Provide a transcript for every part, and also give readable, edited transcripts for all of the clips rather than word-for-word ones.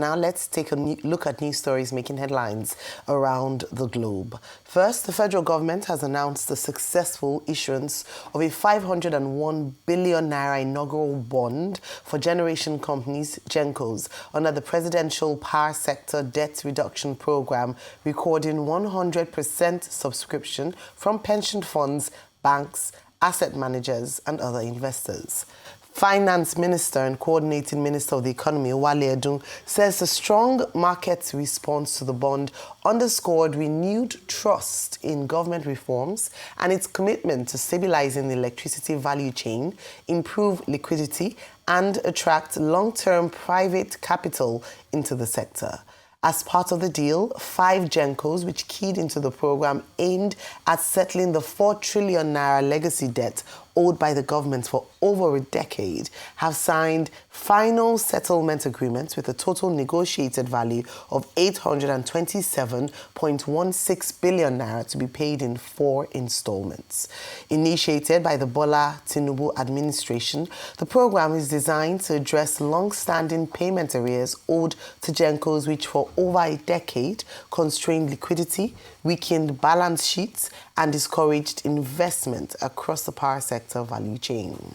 now let's take a look at news stories making headlines around the globe. First, the federal government has announced the successful issuance of a 501 billion naira inaugural bond for generation companies, GenCos, under the Presidential Power Sector Debt Reduction Program, recording 100% subscription from pension funds, banks, asset managers, and other investors. Finance Minister and Coordinating Minister of the Economy, Wale Edun, says the strong market response to the bond underscored renewed trust in government reforms and its commitment to stabilizing the electricity value chain, improve liquidity, and attract long-term private capital into the sector. As part of the deal, 5 GenCos, which keyed into the program aimed at settling the 4 trillion naira legacy debt owed by the government for over a decade, have signed final settlement agreements with a total negotiated value of 827.16 billion naira to be paid in 4 installments. Initiated by the Tinubu administration, the program is designed to address long-standing payment arrears owed to GenCos, which for over a decade constrained liquidity, weakened balance sheets, and discouraged investment across the power sector value chain.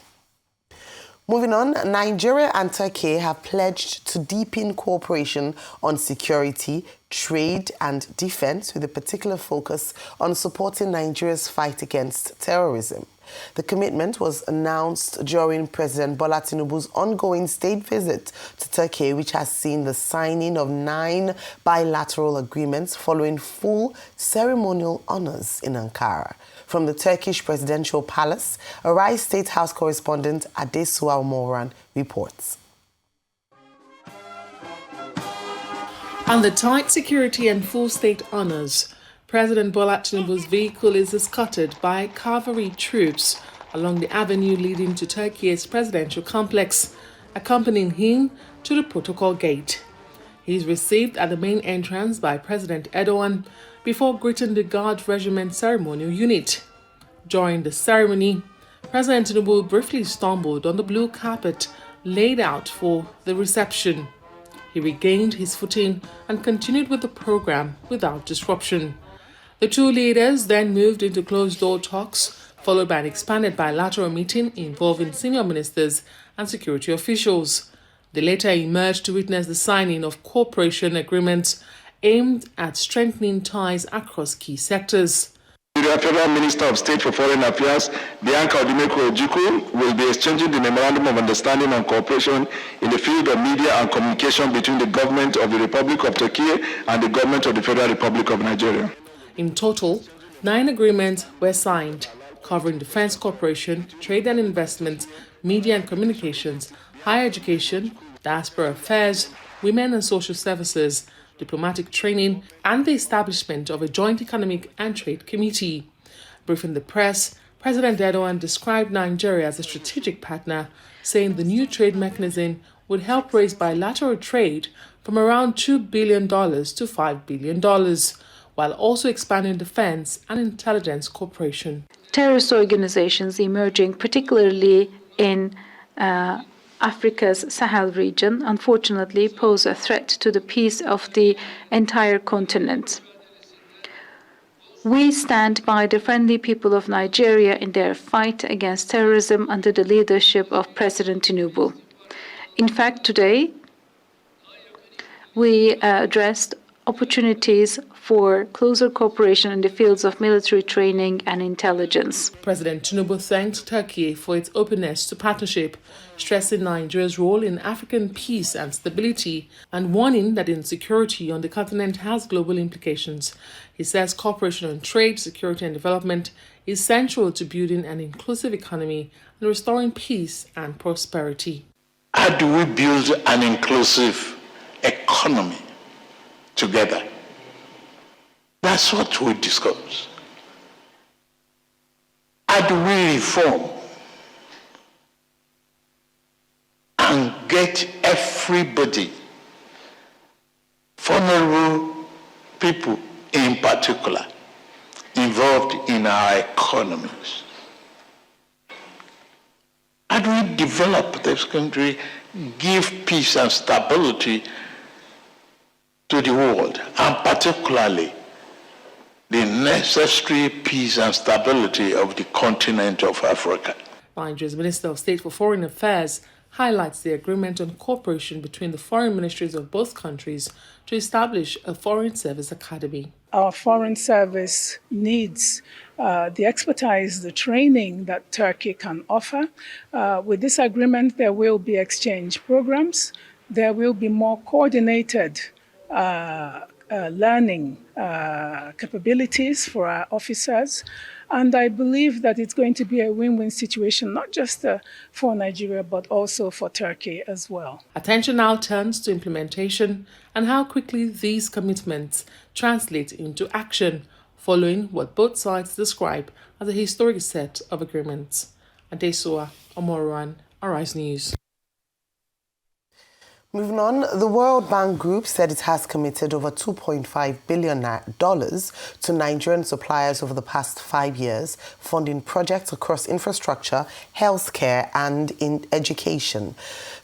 Moving on, Nigeria and Turkey have pledged to deepen cooperation on security, trade, and defense, with a particular focus on supporting Nigeria's fight against terrorism. The commitment was announced during President Bola Tinubu's ongoing state visit to Turkey, which has seen the signing of 9 bilateral agreements following full ceremonial honors in Ankara. From the Turkish Presidential Palace, Arise State House correspondent Adesua Moran reports. On the tight security and full state honors, President Bola Tinubu's vehicle is escorted by cavalry troops along the avenue leading to Turkey's presidential complex, accompanying him to the protocol gate. He is received at the main entrance by President Erdoğan before greeting the Guard Regiment ceremonial unit. During the ceremony, President Tinubu briefly stumbled on the blue carpet laid out for the reception. He regained his footing and continued with the program without disruption. The two leaders then moved into closed-door talks, followed by an expanded bilateral meeting involving senior ministers and security officials. They later emerged to witness the signing of cooperation agreements aimed at strengthening ties across key sectors. The Federal Minister of State for Foreign Affairs, Bianca Odumeko Ojukwu, will be exchanging the Memorandum of Understanding on Cooperation in the field of media and communication between the government of the Republic of Turkey and the government of the Federal Republic of Nigeria. In total, 9 agreements were signed, covering defense cooperation, trade and investment, media and communications, higher education, diaspora affairs, women and social services, diplomatic training, and the establishment of a joint economic and trade committee. Briefing the press, President Erdoğan described Nigeria as a strategic partner, saying the new trade mechanism would help raise bilateral trade from around $2 billion to $5 billion, while also expanding defense and intelligence cooperation. Terrorist organizations emerging, particularly in Africa's Sahel region, unfortunately pose a threat to the peace of the entire continent. We stand by the friendly people of Nigeria in their fight against terrorism under the leadership of President Tinubu. In fact, today, we addressed opportunities for closer cooperation in the fields of military training and intelligence. President Tinubu thanked Turkey for its openness to partnership, stressing Nigeria's role in African peace and stability, and warning that insecurity on the continent has global implications. He says cooperation on trade, security and development is central to building an inclusive economy and restoring peace and prosperity. How do we build an inclusive economy together? That's what we discuss. How do we reform and get everybody, vulnerable people in particular, involved in our economies? How do we develop this country, give peace and stability to the world, and particularly the necessary peace and stability of the continent of Africa. Nigeria's Minister of State for Foreign Affairs highlights the agreement on cooperation between the foreign ministries of both countries to establish a foreign service academy. Our foreign service needs the expertise, the training that Turkey can offer. With this agreement, there will be exchange programs. There will be more coordinated learning capabilities for our officers. And I believe that it's going to be a win-win situation, not just for Nigeria, but also for Turkey as well. Attention now turns to implementation and how quickly these commitments translate into action, following what both sides describe as a historic set of agreements. Adesoa Omoruan, Arise News. Moving on, the World Bank Group said it has committed over $2.5 billion to Nigerian suppliers over the past 5 years, funding projects across infrastructure, healthcare, and in education.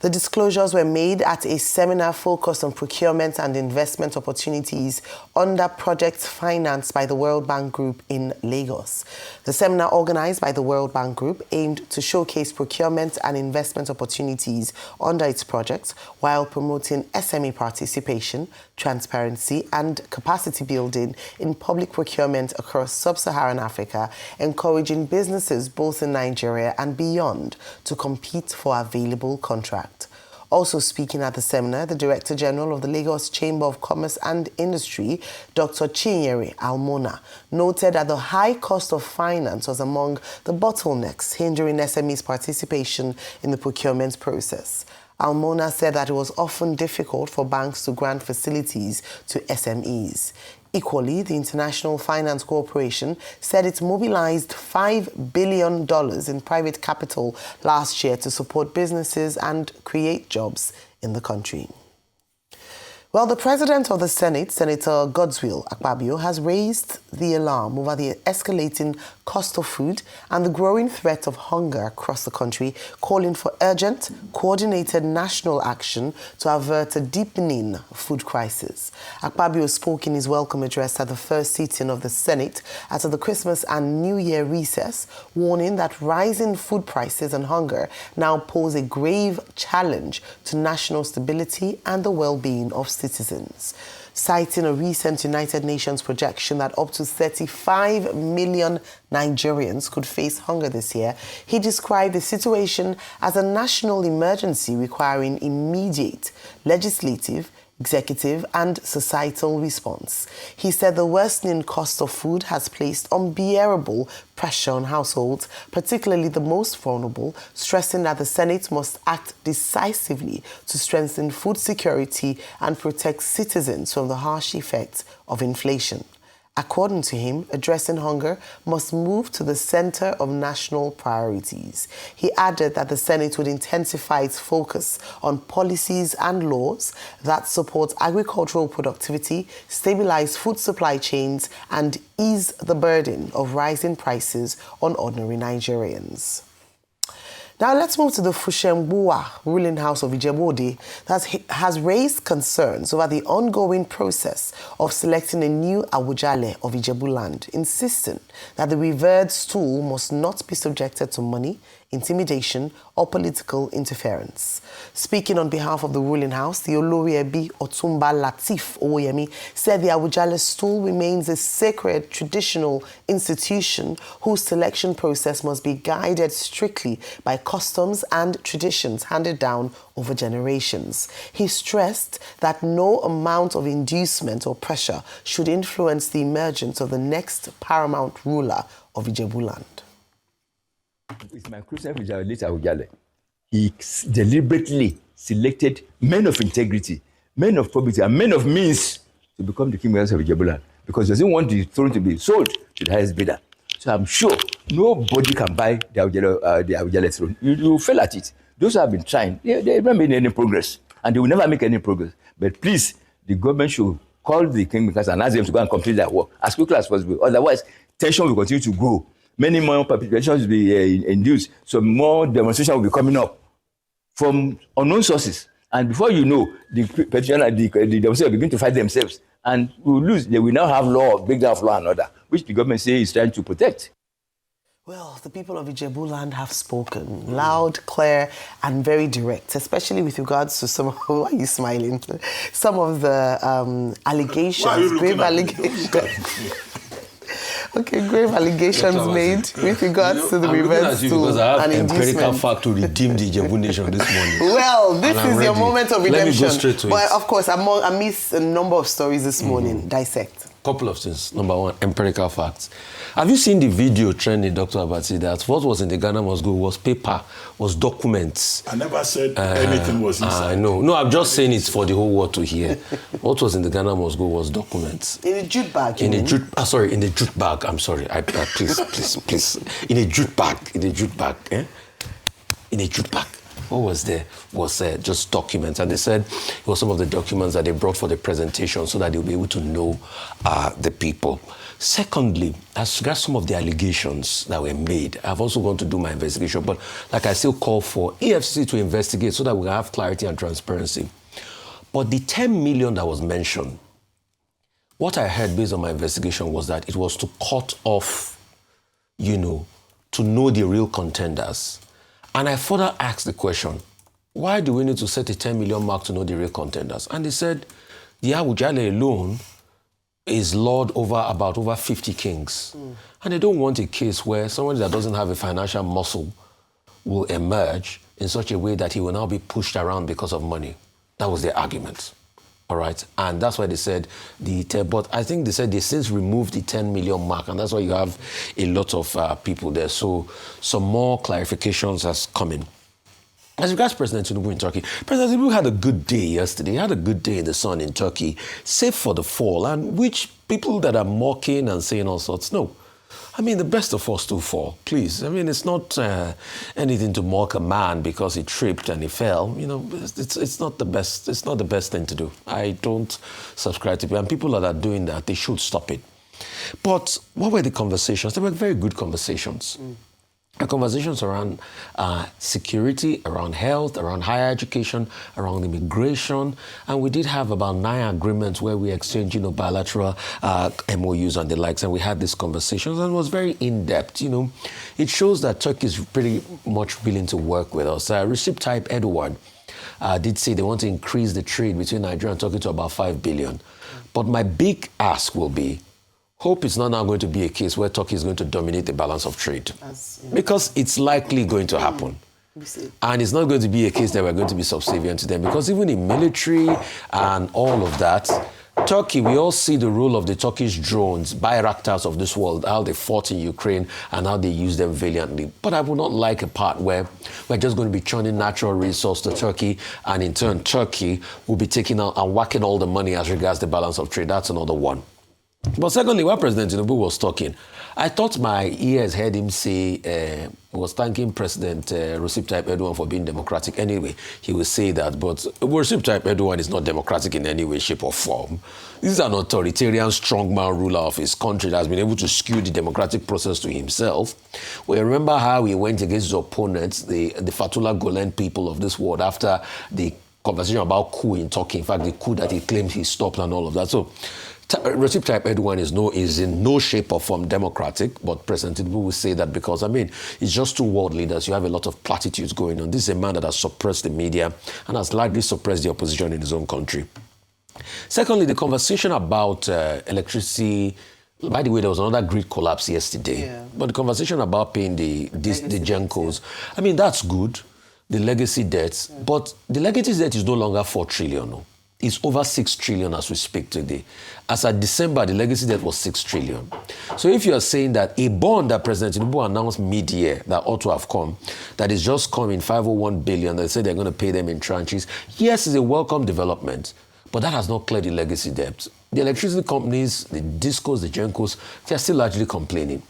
The disclosures were made at a seminar focused on procurement and investment opportunities under projects financed by the World Bank Group in Lagos. The seminar, organized by the World Bank Group, aimed to showcase procurement and investment opportunities under its projects, while promoting SME participation, transparency, and capacity building in public procurement across sub-Saharan Africa, encouraging businesses both in Nigeria and beyond to compete for available contracts. Also speaking at the seminar, the Director General of the Lagos Chamber of Commerce and Industry, Dr. Chinyere Almona, noted that the high cost of finance was among the bottlenecks hindering SMEs' participation in the procurement process. Almona said that it was often difficult for banks to grant facilities to SMEs. Equally, the International Finance Corporation said it mobilized $5 billion in private capital last year to support businesses and create jobs in the country. Well, the President of the Senate, Senator Godswill Akpabio, has raised the alarm over the escalating cost of food and the growing threat of hunger across the country, calling for urgent, coordinated national action to avert a deepening food crisis. Akpabio spoke in his welcome address at the first sitting of the Senate after the Christmas and New Year recess, warning that rising food prices and hunger now pose a grave challenge to national stability and the well-being of citizens. Citing a recent United Nations projection that up to 35 million Nigerians could face hunger this year, he described the situation as a national emergency requiring immediate legislative, executive, and societal response. He said the worsening cost of food has placed unbearable pressure on households, particularly the most vulnerable, stressing that the Senate must act decisively to strengthen food security and protect citizens from the harsh effects of inflation. According to him, addressing hunger must move to the center of national priorities. He added that the Senate would intensify its focus on policies and laws that support agricultural productivity, stabilize food supply chains, and ease the burden of rising prices on ordinary Nigerians. Now let's move to the Fushembuwa ruling house of Ijebu-Ode that has raised concerns over the ongoing process of selecting a new Awujale of Ijebu land, insisting that the revered stool must not be subjected to money, intimidation, or political interference. Speaking on behalf of the ruling house, the Olori Ebi Otumba Latif Oyemi said the Awujale stool remains a sacred traditional institution whose selection process must be guided strictly by customs and traditions handed down over generations. He stressed that no amount of inducement or pressure should influence the emergence of the next paramount ruler of Ijebu land. With my closeness with Awujale, he deliberately selected men of integrity, men of probity, and men of means to become the king of Ijebu land because he doesn't want the throne to be sold to the highest bidder. So I'm sure nobody can buy the Awujale throne. You fail at it. Those who have been trying, they haven't made any progress, and they will never make any progress. But please, the government should call the kingmakers and ask them to go and complete that work as quickly as possible. Otherwise, tension will continue to grow. Many more populations will be induced, so more demonstration will be coming up from unknown sources. And before you know, the petitioner, the demonstrators begin to fight themselves. And we will lose. They will now have law, breakdown of law and order, which the government says is trying to protect. Well, the people of Ijebu land have spoken loud, clear, and very direct, especially with regards to some of, why are you smiling? Some of the allegations, grave allegations. Okay, grave allegations made with regards to the reverse to because I have an empirical inducement. fact to redeem the Ijebu nation this morning. Well, this is your moment of redemption. Let me go straight to but it. of course, I missed a number of stories this morning. Dissect. Couple of things. Number one, empirical facts. Have you seen the video trending, Dr. Abati, that what was in the Ghana Must Go was paper, was documents? I never said anything was inside. I know. No, I'm just saying it for the whole world to hear. What was in the Ghana Must Go was documents. In a jute bag, In a jute, sorry, in a jute bag. I'm sorry. Please. In a jute bag. In a jute bag. In a jute bag. What was there was just documents. And they said it was some of the documents that they brought for the presentation so that they'll be able to know the people. Secondly, as regards some of the allegations that were made, I've also gone to do my investigation, but like I still call for EFCC to investigate so that we have clarity and transparency. But the 10 million that was mentioned, what I heard based on my investigation was that it was to cut off, to know the real contenders. And I further asked the question, why do we need to set a 10 million mark to know the real contenders? And they said, the Awujale alone is lord over 50 kings. And they don't want a case where somebody that doesn't have a financial muscle will emerge in such a way that he will now be pushed around because of money. That was their argument. All right. And that's why they said but I think they said they since removed the 10 million mark, and that's why you have a lot of people there. So some more clarifications has come in. As regards President Tinubu in Turkey, President Tinubu had a good day yesterday. He had a good day in the sun in Turkey, save for the fall, and which people that are mocking and saying all sorts, no. I mean, the best of us do fall, please. I mean, it's not anything to mock a man because he tripped and he fell. It's not the best. It's not the best thing to do. I don't subscribe to it. And people that are doing that, they should stop it. But what were the conversations? They were very good conversations. Conversations around security, around health, around higher education, around immigration. And we did have about 9 agreements where we exchanged, bilateral MOUs and the likes. And we had these conversations and it was very in-depth. It shows that Turkey is pretty much willing to work with us. Recep Tayyip Erdoğan did say they want to increase the trade between Nigeria and Turkey to about 5 billion. But my big ask will be, hope it's not now going to be a case where Turkey is going to dominate the balance of trade. Because it's likely going to happen. And it's not going to be a case that we're going to be subservient to them. Because even in military and all of that, Turkey, we all see the role of the Turkish drones, Bayraktars of this world, how they fought in Ukraine and how they use them valiantly. But I would not like a part where we're just going to be churning natural resource to Turkey, and in turn, Turkey will be taking out and whacking all the money as regards the balance of trade. That's another one. But secondly, while President Tinubu was talking, I thought my ears heard him say he was thanking President Recep Tayyip Erdoğan for being democratic. Anyway, he will say that, but Recep Tayyip Erdoğan is not democratic in any way, shape or form. This is an authoritarian strongman ruler of his country that has been able to skew the democratic process to himself. We remember how he went against his opponents, the Fethullah Gulen people of this world, after the conversation about coup in Turkey. In fact, the coup that he claimed he stopped and all of that. So Recep Tayyip Erdoğan is in no shape or form democratic, but President Tinubu will say that because, it's just two world leaders. You have a lot of platitudes going on. This is a man that has suppressed the media and has largely suppressed the opposition in his own country. Secondly, the conversation about electricity. By the way, there was another grid collapse yesterday. Yeah. But the conversation about paying the GenCos, that's good, the legacy debts. Yeah. But the legacy debt is no longer 4 trillion. No. It's over 6 trillion as we speak today. As at December, the legacy debt was 6 trillion. So if you are saying that a bond that President Tinubu announced mid-year that ought to have come, that is just come in 501 billion, they say they're going to pay them in tranches, yes, it's a welcome development, but that has not cleared the legacy debt. The electricity companies, the DISCOs, the GenCos, they are still largely complaining.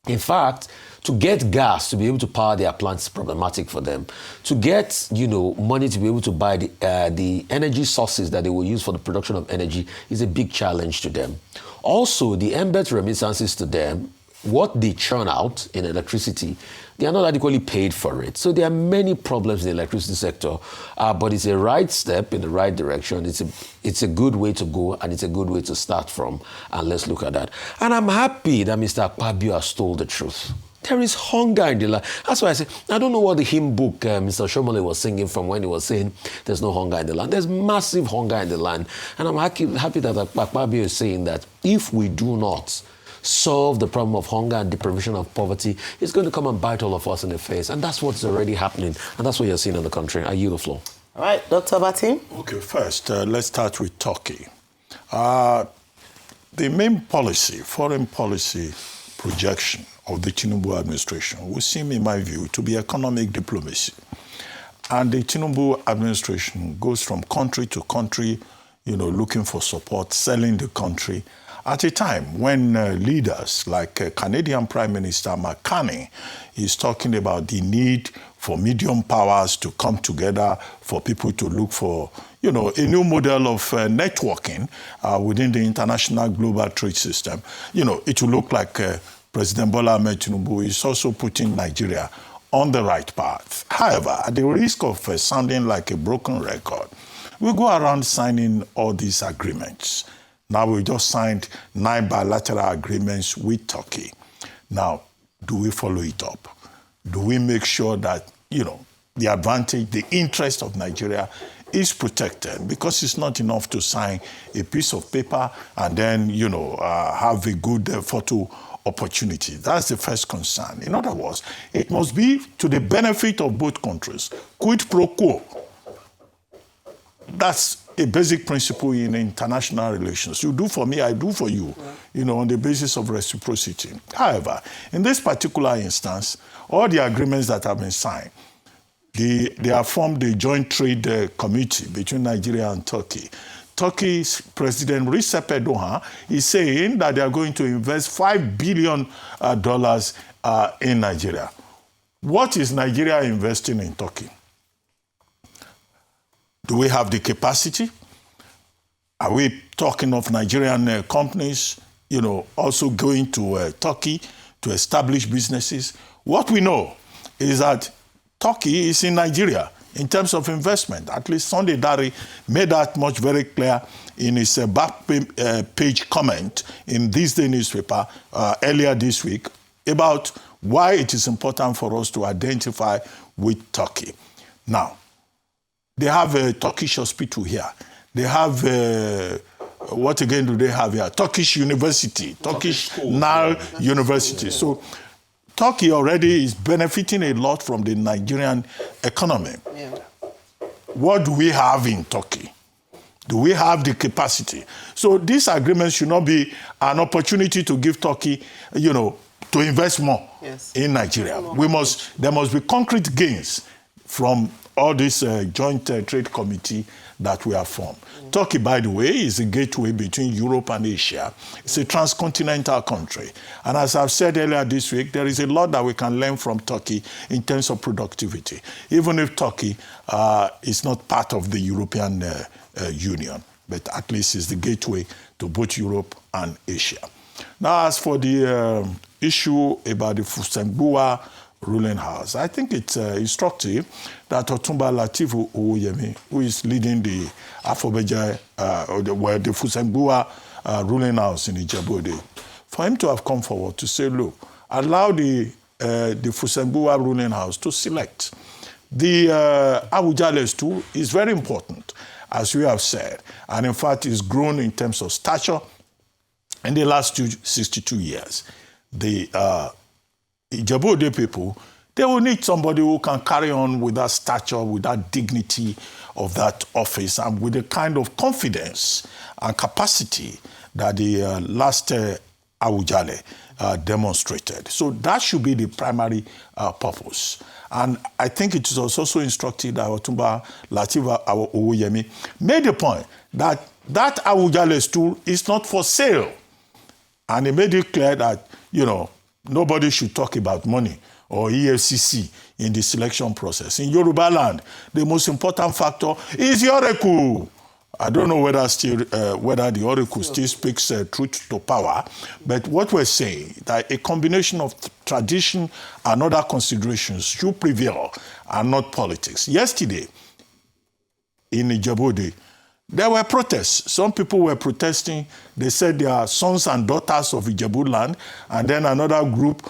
In fact, to get gas to be able to power their plants is problematic for them. To get, money to be able to buy the energy sources that they will use for the production of energy is a big challenge to them. Also, the embedded remittances to them what they churn out in electricity, they are not adequately paid for it. So there are many problems in the electricity sector, but it's a right step in the right direction. It's a good way to go, and it's a good way to start from, and let's look at that. And I'm happy that Mr. Akpabio has told the truth. There is hunger in the land. That's why I say, I don't know what the hymn book Mr. Shomole was singing from when he was saying there's no hunger in the land. There's massive hunger in the land. And I'm happy that Akpabio is saying that if we do not solve the problem of hunger and deprivation of poverty, it's going to come and bite all of us in the face. And that's what's already happening. And that's what you're seeing in the country. I yield the floor. All right, Dr. Batim. Okay, first, let's start with Turkey. The main policy, foreign policy projection of the Tinubu administration would seem, in my view, to be economic diplomacy. And the Tinubu administration goes from country to country, looking for support, selling the country, at a time when leaders like Canadian Prime Minister Mark Carney is talking about the need for medium powers to come together, for people to look for, a new model of networking within the international global trade system. It will look like President Bola Ahmed Tinubu is also putting Nigeria on the right path. However, at the risk of sounding like a broken record, we go around signing all these agreements. Now we just signed 9 bilateral agreements with Turkey. Now, do we follow it up? Do we make sure that, the advantage, the interest of Nigeria is protected? Because it's not enough to sign a piece of paper and then, have a good photo opportunity. That's the first concern. In other words, it must be to the benefit of both countries. Quid pro quo. That's a basic principle in international relations. You do for me, I do for you, on the basis of reciprocity. However, in this particular instance, all the agreements that have been signed, they have formed a joint trade committee between Nigeria and Turkey. Turkey's President Recep Erdoğan is saying that they are going to invest $5 billion in Nigeria. What is Nigeria investing in Turkey? Do we have the capacity? Are we talking of Nigerian companies, also going to Turkey to establish businesses? What we know is that Turkey is in Nigeria in terms of investment. At least Sunday Dari made that much very clear in his back page comment in this day newspaper earlier this week about why it is important for us to identify with Turkey. Now, they have a Turkish hospital here. They have, what again do they have here? Turkish University, Turkish Nile University. So Turkey already is benefiting a lot from the Nigerian economy. Yeah. What do we have in Turkey? Do we have the capacity? So this agreement should not be an opportunity to give Turkey, to invest more in Nigeria. There must be concrete gains from all this joint trade committee that we have formed. Turkey, by the way, is a gateway between Europe and Asia. It's a transcontinental country. And as I've said earlier this week, there is a lot that we can learn from Turkey in terms of productivity, even if Turkey is not part of the European Union, but at least is the gateway to both Europe and Asia. Now, as for the issue about the Fusengbua ruling house, I think it's instructive that Otumba Lateef Owóyẹmí, who is leading the Afọbajẹ, the Fusengbua ruling house in Ijebu-Ode, for him to have come forward to say, look, allow the Fusengbua ruling house to select. The Awujales too is very important, as we have said, and in fact is grown in terms of stature in the last 62 years. The Ijebu-Ode people, they will need somebody who can carry on with that stature, with that dignity of that office, and with the kind of confidence and capacity that the last Awujale demonstrated. So that should be the primary purpose. And I think it is also instructive that Otumba Lateef Owóyẹmí made the point that that Awujale stool is not for sale. And he made it clear that, nobody should talk about money or EFCC in the selection process. In Yoruba land, the most important factor is Yoreku. I don't know whether the oracle still speaks truth to power, but what we're saying that a combination of tradition and other considerations should prevail and not politics. Yesterday, in Ijebu, there were protests. Some people were protesting. They said they are sons and daughters of Ijebu land, and then another group,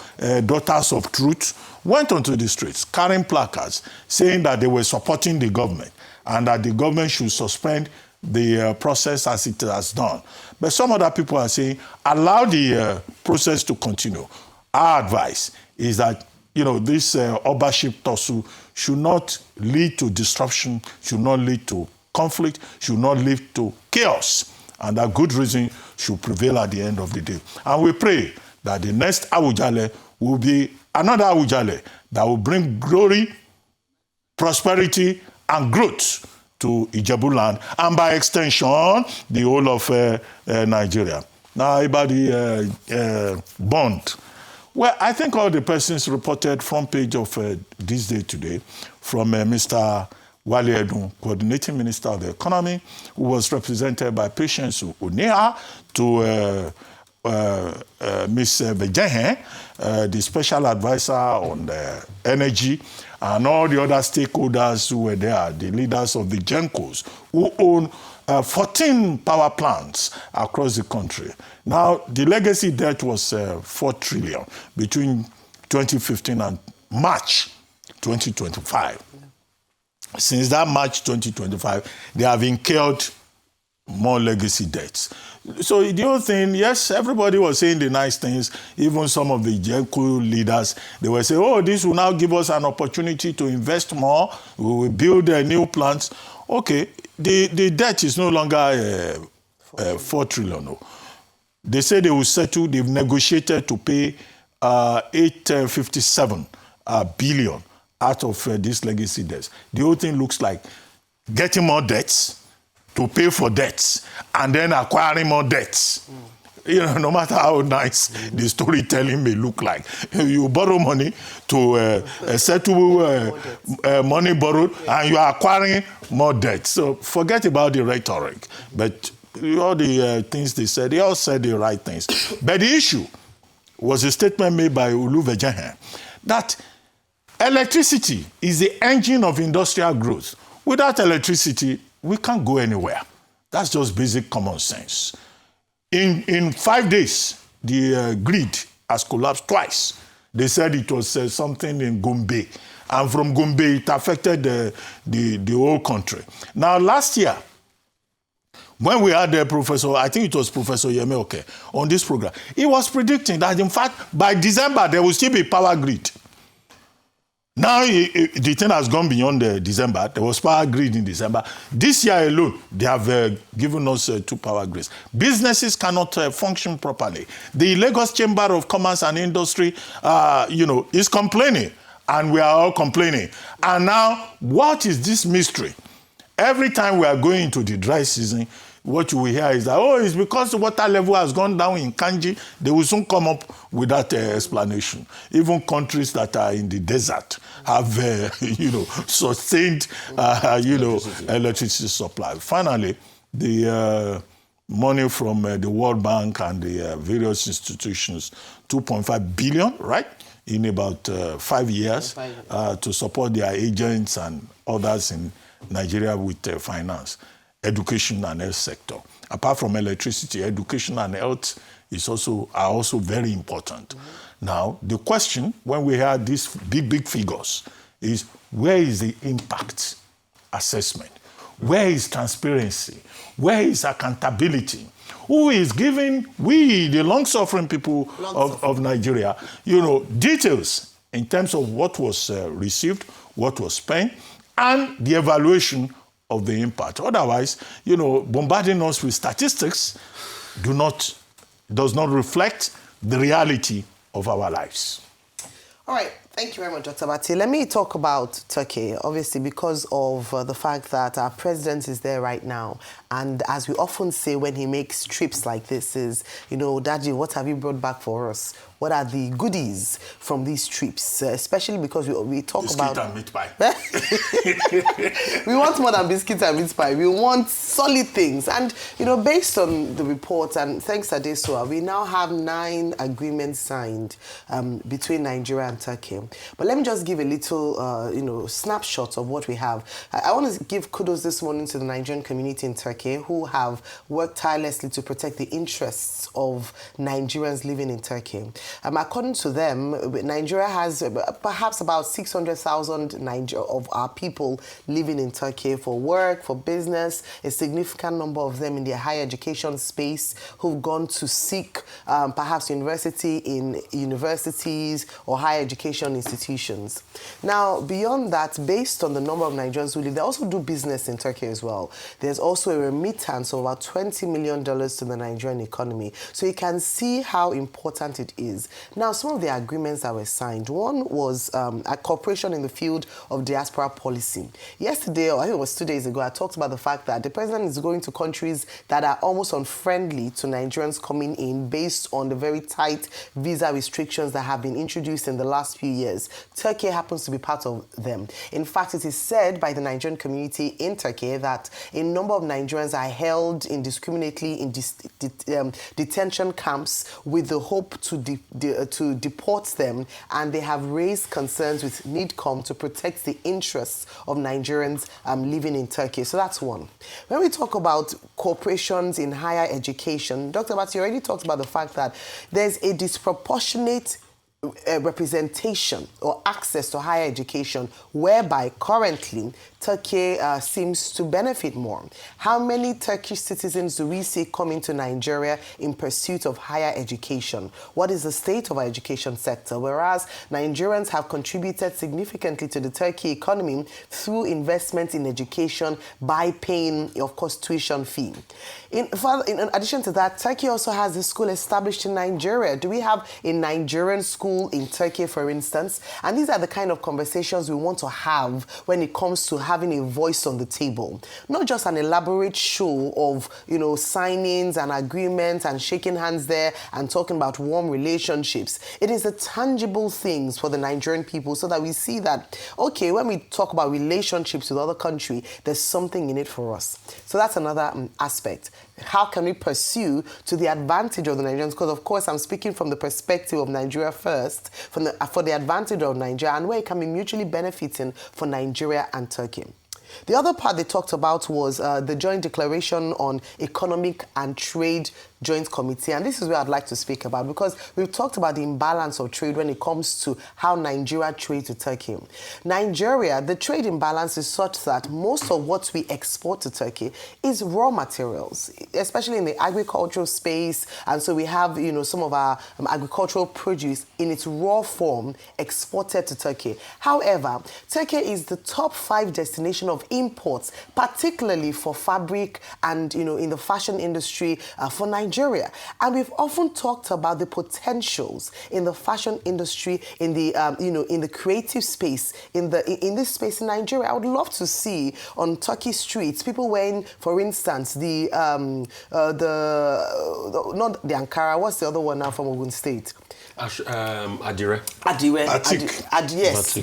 Daughters of Truth, went onto the streets carrying placards saying that they were supporting the government and that the government should suspend the process as it has done. But some other people are saying, allow the process to continue. Our advice is that, this Obaship tussle should not lead to disruption, should not lead to conflict, should not lead to chaos. And that good reason should prevail at the end of the day. And we pray that the next Awujale will be another Awujale that will bring glory, prosperity, and growth to Ijebu land, and by extension, the whole of Nigeria. Now, about the bond. Well, I think all the persons reported front page of This Day Today from Mr. Wale Edun, Coordinating Minister of the Economy, who was represented by Patience Uneha, to Ms. Bejehe, the Special Advisor on Energy, and all the other stakeholders who were there, the leaders of the GENCOs, who own 14 power plants across the country. Now, the legacy debt was 4 trillion between 2015 and March 2025. Since that March 2025, they have incurred more legacy debts. So the whole thing, yes, everybody was saying the nice things. Even some of the GENCO leaders, they were saying, oh, this will now give us an opportunity to invest more. We will build new plants. Okay, the debt is no longer 4 trillion. No. They say they will settle, they've negotiated to pay 857 billion out of this legacy debts. The whole thing looks like getting more debts to pay for debts and then acquiring more debts. No matter how nice the storytelling may look like. You borrow money to settle money borrowed and you are acquiring more debt. So forget about the rhetoric. But all the things they said, they all said the right things. But the issue was a statement made by Ulu Vejehe that electricity is the engine of industrial growth. Without electricity, we can't go anywhere. That's just basic common sense. In 5 days, the grid has collapsed twice. They said it was something in Gombe. And from Gombe, it affected the whole country. Now, last year, when we had Professor, I think it was Professor Yemeoke, on this program, he was predicting that, in fact, by December, there will still be power grid. Now, the thing has gone beyond December. There was power grid in December. This year alone, they have given us 2 power grids. Businesses cannot function properly. The Lagos Chamber of Commerce and Industry, is complaining, and we are all complaining. And now, what is this mystery? Every time we are going into the dry season, what you will hear is that, it's because the water level has gone down in Kanji. They will soon come up with that explanation. Even countries that are in the desert have, sustained, electricity supply. Finally, the money from the World Bank and the various institutions, 2.5 billion, right, in about 5 years to support their agents and others in Nigeria with finance, education and health sector. Apart from electricity, education and health are also very important. Now, the question, when we hear these big figures, is where is the impact assessment? Where is transparency? Where is accountability? Who is giving the long-suffering people of Nigeria, details in terms of what was received, what was spent, and the evaluation of the impact? Otherwise, bombarding us with statistics does not reflect the reality of our lives. All right. Thank you very much, Dr. Bati. Let me talk about Turkey, obviously, because of the fact that our president is there right now. And as we often say when he makes trips like this is, Daddy, what have you brought back for us? What are the goodies from these trips? Especially because we talk biscuit about... and meat pie. We want more than biscuits and meat pie. We want solid things. And, based on the report, and thanks to Adesua, we now have 9 agreements signed between Nigeria and Turkey. But let me just give a little, snapshot of what we have. I want to give kudos this morning to the Nigerian community in Turkey who have worked tirelessly to protect the interests of Nigerians living in Turkey. According to them, Nigeria has perhaps about 600,000 of our people living in Turkey for work, for business, a significant number of them in the higher education space who've gone to seek perhaps university in universities or higher education institutions. Now, beyond that, based on the number of Nigerians who live, they also do business in Turkey as well. There's also a remittance of about $20 million to the Nigerian economy. So you can see how important it is. Now, some of the agreements that were signed, one was a cooperation in the field of diaspora policy. Yesterday, or I think it was 2 days ago, I talked about the fact that the president is going to countries that are almost unfriendly to Nigerians coming in based on the very tight visa restrictions that have been introduced in the last few years. Turkey happens to be part of them. In fact, it is said by the Nigerian community in Turkey that a number of Nigerians are held indiscriminately in detention camps with the hope to deport them, and they have raised concerns with NIDCOM to protect the interests of Nigerians living in Turkey. So that's one. When we talk about corporations in higher education, Dr. Bati already talked about the fact that there's a disproportionate representation or access to higher education, whereby currently Turkey seems to benefit more. How many Turkish citizens do we see coming to Nigeria in pursuit of higher education? What is the state of our education sector? Whereas Nigerians have contributed significantly to the Turkey economy through investment in education by paying, of course, tuition fee. In addition to that, Turkey also has a school established in Nigeria. Do we have a Nigerian school in Turkey, for instance? And these are the kind of conversations we want to have when it comes to having a voice on the table. Not just an elaborate show of, signings and agreements and shaking hands there and talking about warm relationships. It is the tangible things for the Nigerian people so that we see that, okay, when we talk about relationships with other countries, there's something in it for us. So that's another aspect. How can we pursue to the advantage of the Nigerians? Because, of course, I'm speaking from the perspective of Nigeria first, for the advantage of Nigeria, and where it can be mutually benefiting for Nigeria and Turkey. The other part they talked about was the joint declaration on economic and trade joint committee, and this is where I'd like to speak about, because we've talked about the imbalance of trade when it comes to how Nigeria trades with Turkey. Nigeria, the trade imbalance is such that most of what we export to Turkey is raw materials, especially in the agricultural space, and so we have, some of our agricultural produce in its raw form exported to Turkey. However, Turkey is the top 5 destination of imports, particularly for fabric and, in the fashion industry for Nigeria. And we've often talked about the potentials in the fashion industry, in the, in the creative space, in this space in Nigeria. I would love to see on Turkey streets people wearing, for instance, not the Ankara, what's the other one now from Ogun State? Adire.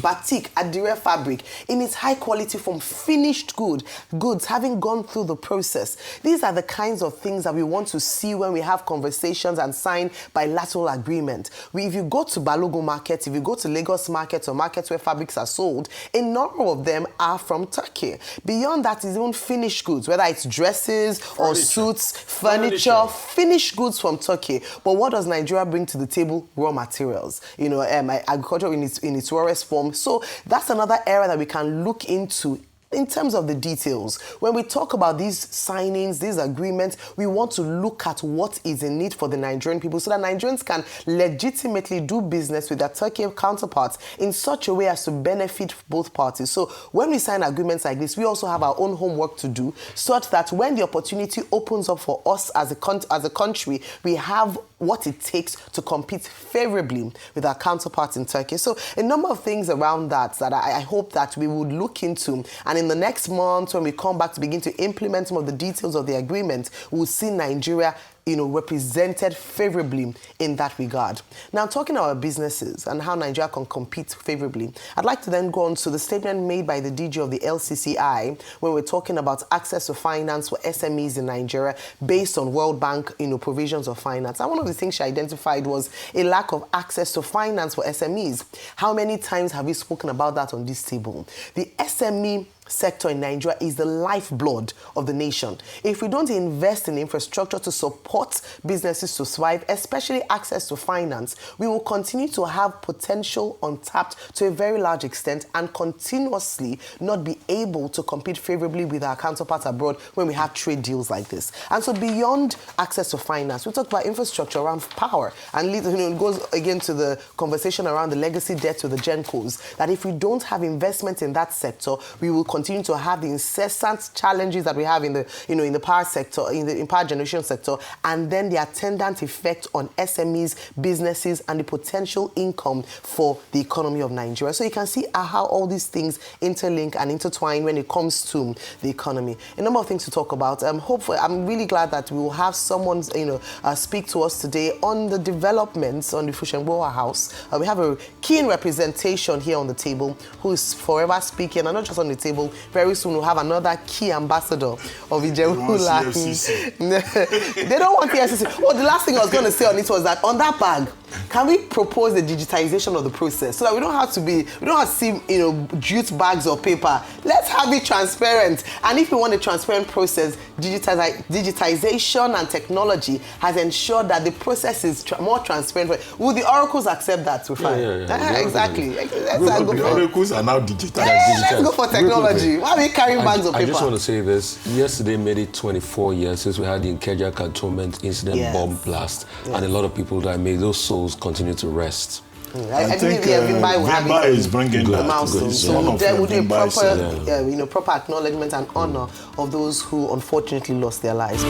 Batik, Adire fabric in its high quality from finished goods having gone through the process. These are the kinds of things that we want to see when we have conversations and sign bilateral agreement. If you go to Balogun market, if you go to Lagos market or markets where fabrics are sold, a number of them are from Turkey. Beyond that is even finished goods, whether it's dresses or suits, furniture, finished goods from Turkey. But what does Nigeria bring to the table? Raw materials, agriculture in its rawest form. So that's another area that we can look into in terms of the details. When we talk about these signings, these agreements, we want to look at what is in need for the Nigerian people so that Nigerians can legitimately do business with their Turkey counterparts in such a way as to benefit both parties. So when we sign agreements like this, we also have our own homework to do such that when the opportunity opens up for us as a country, we have what it takes to compete favorably with our counterparts in Turkey. So a number of things around that I hope that we would look into, and And in the next month, when we come back to begin to implement some of the details of the agreement, we'll see Nigeria represented favorably in that regard. Now, talking about businesses and how Nigeria can compete favorably, I'd like to then go on to the statement made by the DG of the LCCI when we're talking about access to finance for SMEs in Nigeria based on World Bank, provisions of finance. And one of the things she identified was a lack of access to finance for SMEs. How many times have we spoken about that on this table? The SME sector in Nigeria is the lifeblood of the nation. If we don't invest in infrastructure to support businesses to thrive, especially access to finance, we will continue to have potential untapped to a very large extent and continuously not be able to compete favorably with our counterparts abroad when we have trade deals like this. And so beyond access to finance, we talk about infrastructure around power, and it goes again to the conversation around the legacy debt to the GenCos, that if we don't have investment in that sector, we will continue to have the incessant challenges that we have in the in the power sector, in power generation sector, and then the attendant effect on SMEs, businesses, and the potential income for the economy of Nigeria. So you can see how all these things interlink and intertwine when it comes to the economy. A number of things to talk about. Hopefully, I'm really glad that we will have someone speak to us today on the developments on the Fushengboa House. We have a keen representation here on the table who is forever speaking, and not just on the table. Very soon we'll have another key ambassador of Ijebu-Land. They don't want the FCC. Well, the last thing I was going to say on it was that on that bag, can we propose the digitization of the process so that we don't have to see jute bags of paper? Let's have it transparent. And if we want a transparent process, digitization and technology has ensured that the process is more transparent. Will the oracles accept that? Exactly. The oracles are now digitized. Let's go for technology. Why are we carrying bags of paper? I just want to say this. Yesterday made it 24 years since we had the Ikeja cantonment incident, bomb blast, and a lot of people died. May those souls continue to rest. I think Vimba is bringing that. Milestone. So there would be a proper acknowledgement and honor of those who unfortunately lost their lives.